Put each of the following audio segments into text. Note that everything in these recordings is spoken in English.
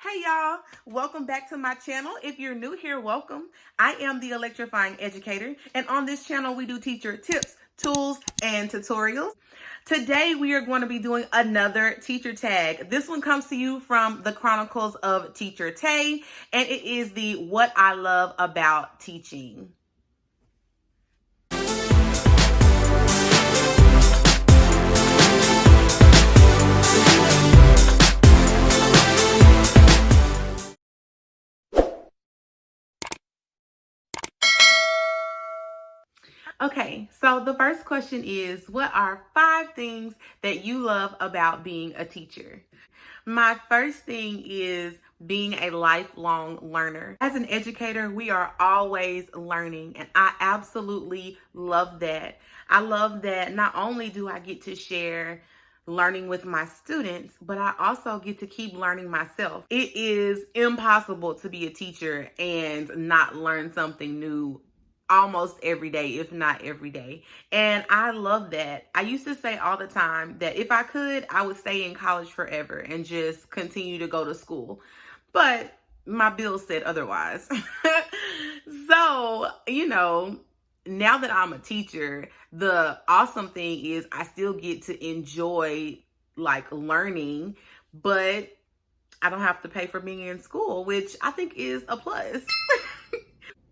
Hey y'all, welcome back to my channel. If you're new here, welcome. I am the Electrifying Educator, and on this channel we do teacher tips, tools, and tutorials. Today we are going to be doing another teacher tag. This one comes to you from the Chronicles of Teacher Tay, and it is the What I Love About Teaching. Okay, so the first question is, what are 5 things that you love about being a teacher? My first thing is being a lifelong learner. As an educator, we are always learning, and I absolutely love that. I love that not only do I get to share learning with my students, but I also get to keep learning myself. It is impossible to be a teacher and not learn something new almost every day, if not every day. And I love that. I used to say all the time that if I could, I would stay in college forever and just continue to go to school. But my bills said otherwise. So, now that I'm a teacher, the awesome thing is I still get to enjoy learning, but I don't have to pay for being in school, which I think is a plus.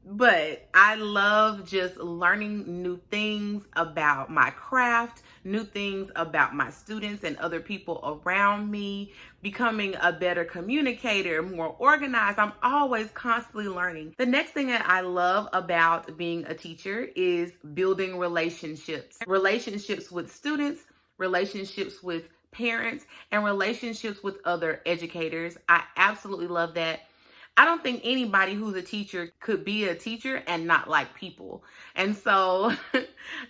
But I love just learning new things about my craft, new things about my students and other people around me, becoming a better communicator, more organized. I'm always constantly learning. The next thing that I love about being a teacher is building relationships. Relationships with students, relationships with parents, and relationships with other educators. I absolutely love that. I don't think anybody who's a teacher could be a teacher and not like people. And so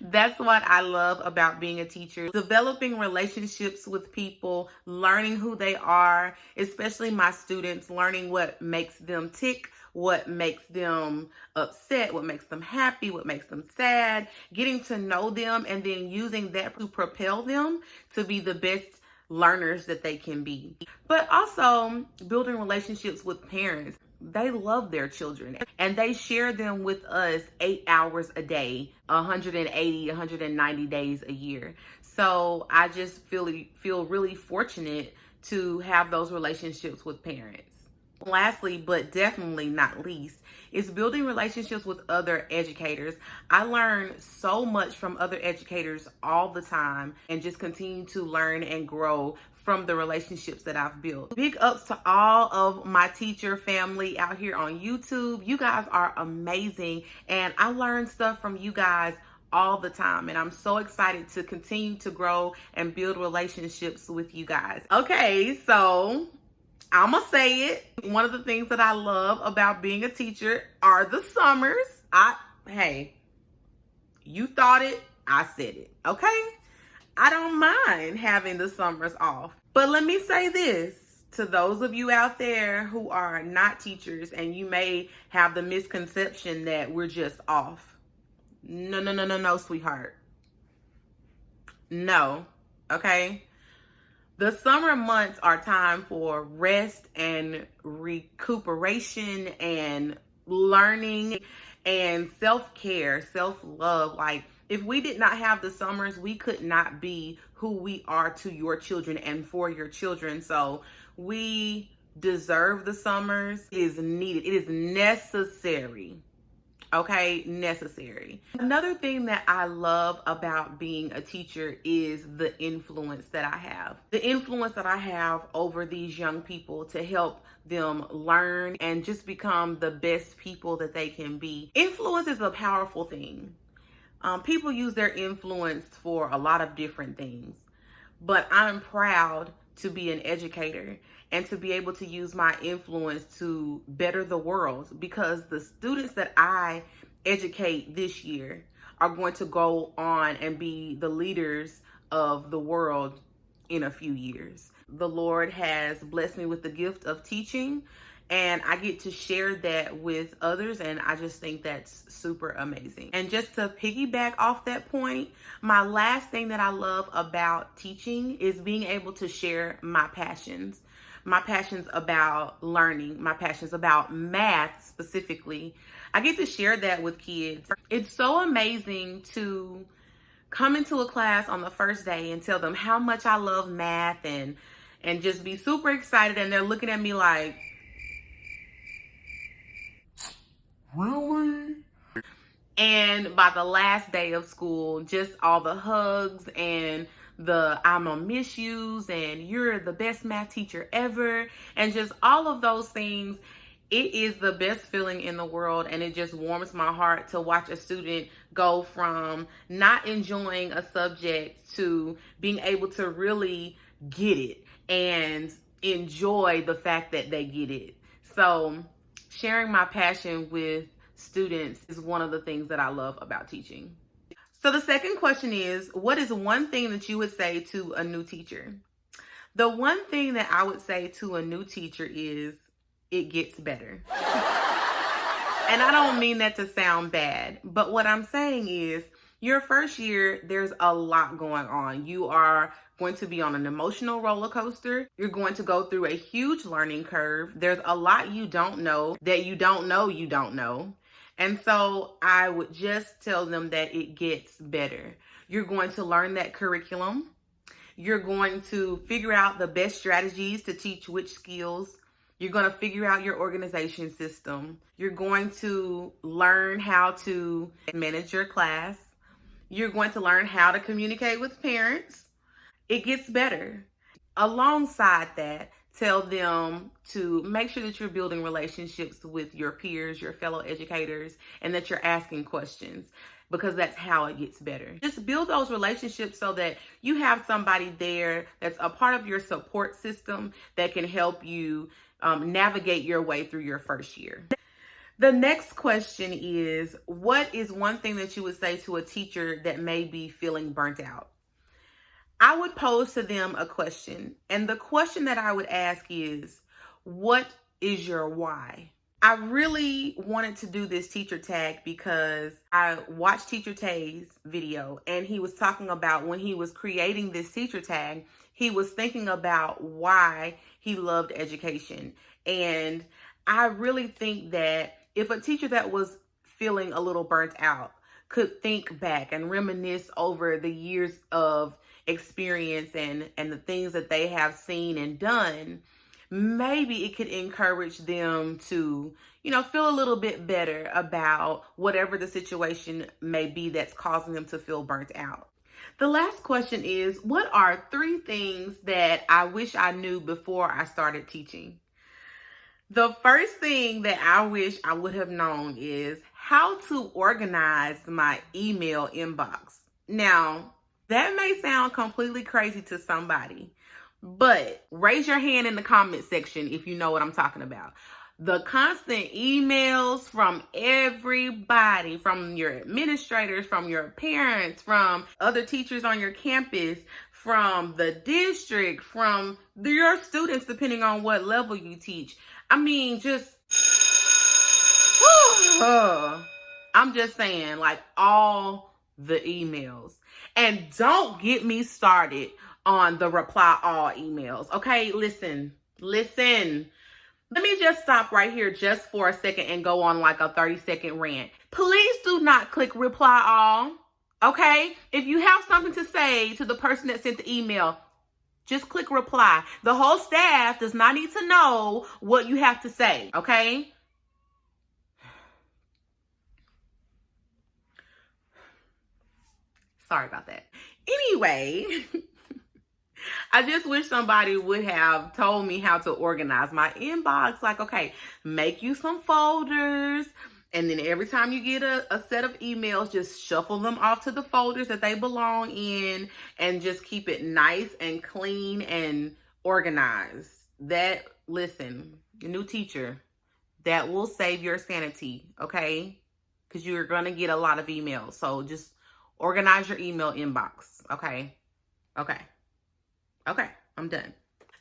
that's what I love about being a teacher. Developing relationships with people, learning who they are, especially my students, learning what makes them tick, what makes them upset, what makes them happy, what makes them sad, getting to know them, and then using that to propel them to be the best learners that they can be. But also building relationships with parents. They love their children and they share them with us 8 hours a day, 180, 190 days a year. So I just feel really fortunate to have those relationships with parents. Lastly, but definitely not least, is building relationships with other educators. I learn so much from other educators all the time and just continue to learn and grow from the relationships that I've built. Big ups to all of my teacher family out here on YouTube. You guys are amazing, and I learn stuff from you guys all the time, and I'm so excited to continue to grow and build relationships with you guys. Okay, so I'm gonna say it. One of the things that I love about being a teacher are the summers. Hey, you thought it, I said it, okay? I don't mind having the summers off. But let me say this to those of you out there who are not teachers and you may have the misconception that we're just off. No, sweetheart. No, okay? The summer months are time for rest and recuperation and learning and self-care, self-love. If we did not have the summers, we could not be who we are to your children and for your children. So we deserve the summers. It is needed. It is necessary. Okay, necessary. Another thing that I love about being a teacher is the influence that I have. The influence that I have over these young people to help them learn and just become the best people that they can be. Influence is a powerful thing. People use their influence for a lot of different things, but I'm proud to be an educator and to be able to use my influence to better the world, because the students that I educate this year are going to go on and be the leaders of the world in a few years. The Lord has blessed me with the gift of teaching, and I get to share that with others, and I just think that's super amazing. And just to piggyback off that point, my last thing that I love about teaching is being able to share my passions. my passions about learning, my passions about math specifically. I get to share that with kids. It's so amazing to come into a class on the first day and tell them how much I love math and just be super excited, and they're looking at me like, really? And by the last day of school, just all the hugs and the I'm gonna miss yous and you're the best math teacher ever, and just all of those things. It is the best feeling in the world, and it just warms my heart to watch a student go from not enjoying a subject to being able to really get it and enjoy the fact that they get it. So sharing my passion with students is one of the things that I love about teaching. So the second question is, what is one thing that you would say to a new teacher? The one thing that I would say to a new teacher is, it gets better. And I don't mean that to sound bad, but what I'm saying is, your first year, there's a lot going on. You are going to be on an emotional roller coaster. You're going to go through a huge learning curve. There's a lot you don't know that you don't know you don't know. And so I would just tell them that it gets better. You're going to learn that curriculum. You're going to figure out the best strategies to teach which skills. You're going to figure out your organization system. You're going to learn how to manage your class. You're going to learn how to communicate with parents. It gets better. Alongside that, tell them to make sure that you're building relationships with your peers, your fellow educators, and that you're asking questions, because that's how it gets better. Just build those relationships so that you have somebody there that's a part of your support system that can help you navigate your way through your first year. The next question is, what is one thing that you would say to a teacher that may be feeling burnt out? I would pose to them a question, and the question that I would ask is, what is your why? I really wanted to do this teacher tag because I watched Teacher Tay's video, and he was talking about when he was creating this teacher tag, he was thinking about why he loved education. And I really think that if a teacher that was feeling a little burnt out could think back and reminisce over the years of experience and the things that they have seen and done, maybe it could encourage them to, feel a little bit better about whatever the situation may be that's causing them to feel burnt out. The last question is, what are 3 things that I wish I knew before I started teaching? The first thing that I wish I would have known is how to organize my email inbox. Now, that may sound completely crazy to somebody, but raise your hand in the comment section if you know what I'm talking about. The constant emails from everybody, from your administrators, from your parents, from other teachers on your campus, from the district, from your students, depending on what level you teach. I mean, I'm just saying, like, all the emails. And don't get me started on the reply all emails. Okay, listen. Let me just stop right here just for a second and go on like a 30-second rant. Please do not click reply all. Okay? If you have something to say to the person that sent the email, just click reply. The whole staff does not need to know what you have to say, okay? Sorry about that. Anyway, I just wish somebody would have told me how to organize my inbox. Like, okay, make you some folders. And then every time you get a set of emails, just shuffle them off to the folders that they belong in and just keep it nice and clean and organized. That, listen, your new teacher, that will save your sanity, okay? Because you're going to get a lot of emails. So just organize your email inbox, okay? Okay, I'm done.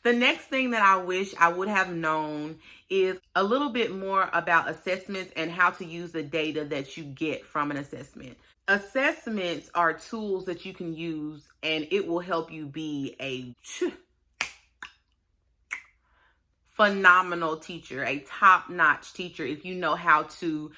The next thing that I wish I would have known is a little bit more about assessments and how to use the data that you get from an assessment. Assessments are tools that you can use, and it will help you be a phenomenal teacher, a top-notch teacher, if you know how to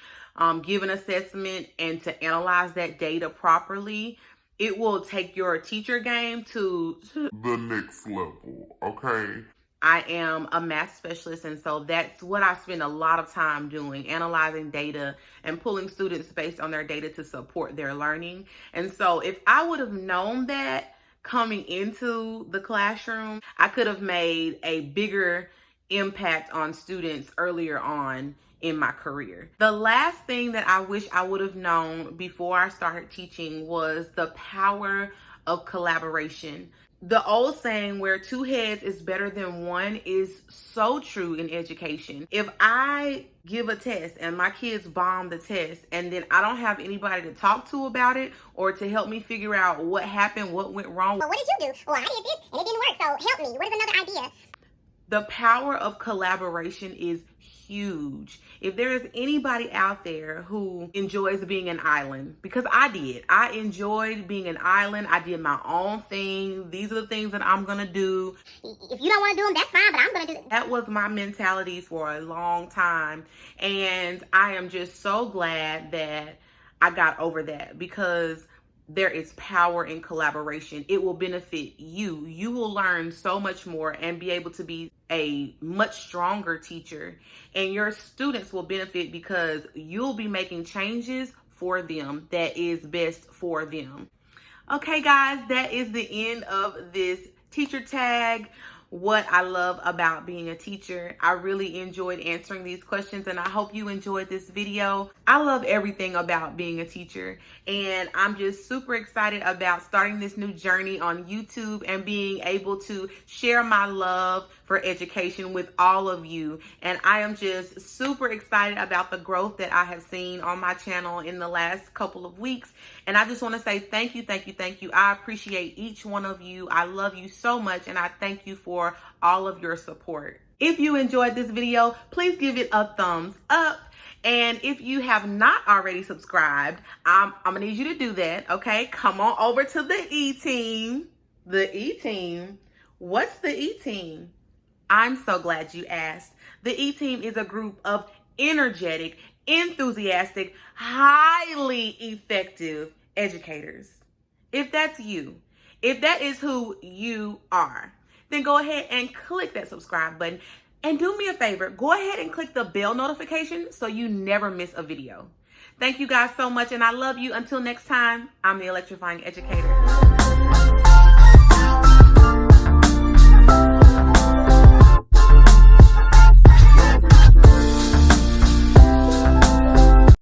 give an assessment and to analyze that data properly, it will take your teacher game to the next level, okay? I am a math specialist, and so that's what I spend a lot of time doing, analyzing data and pulling students based on their data to support their learning. And so if I would have known that coming into the classroom, I could have made a bigger impact on students earlier on in my career. The last thing that I wish I would have known before I started teaching was the power of collaboration. The old saying where two heads is better than one is so true in education. If I give a test and my kids bomb the test and then I don't have anybody to talk to about it or to help me figure out what happened, what went wrong. Well, what did you do? Well, I did this and it didn't work, so help me. What is another idea? The power of collaboration is huge. If there is anybody out there who enjoys being an island, because I did. I enjoyed being an island. I did my own thing. These are the things that I'm going to do. If you don't want to do them, that's fine, but I'm going to do them. That was my mentality for a long time. And I am just so glad that I got over that, because there is power in collaboration. It will benefit you. You will learn so much more and be able to be a much stronger teacher. And your students will benefit because you'll be making changes for them that is best for them. Okay, guys, that is the end of this teacher tag. What I love about being a teacher. I really enjoyed answering these questions, and I hope you enjoyed this video. I love everything about being a teacher, and I'm just super excited about starting this new journey on YouTube and being able to share my love for education with all of you. And I am just super excited about the growth that I have seen on my channel in the last couple of weeks. And I just want to say thank you, thank you, thank you. I appreciate each one of you. I love you so much, and I thank you for all of your support. If you enjoyed this video, please give it a thumbs up. And if you have not already subscribed, I'm gonna need you to do that, okay? Come on over to the E-Team. The E-Team? What's the E-Team? I'm so glad you asked. The E-Team is a group of energetic, enthusiastic, highly effective educators. If that's you, if that is who you are, then go ahead and click that subscribe button. And do me a favor, go ahead and click the bell notification so you never miss a video. Thank you guys so much, and I love you. Until next time, I'm the Electrifying Educator.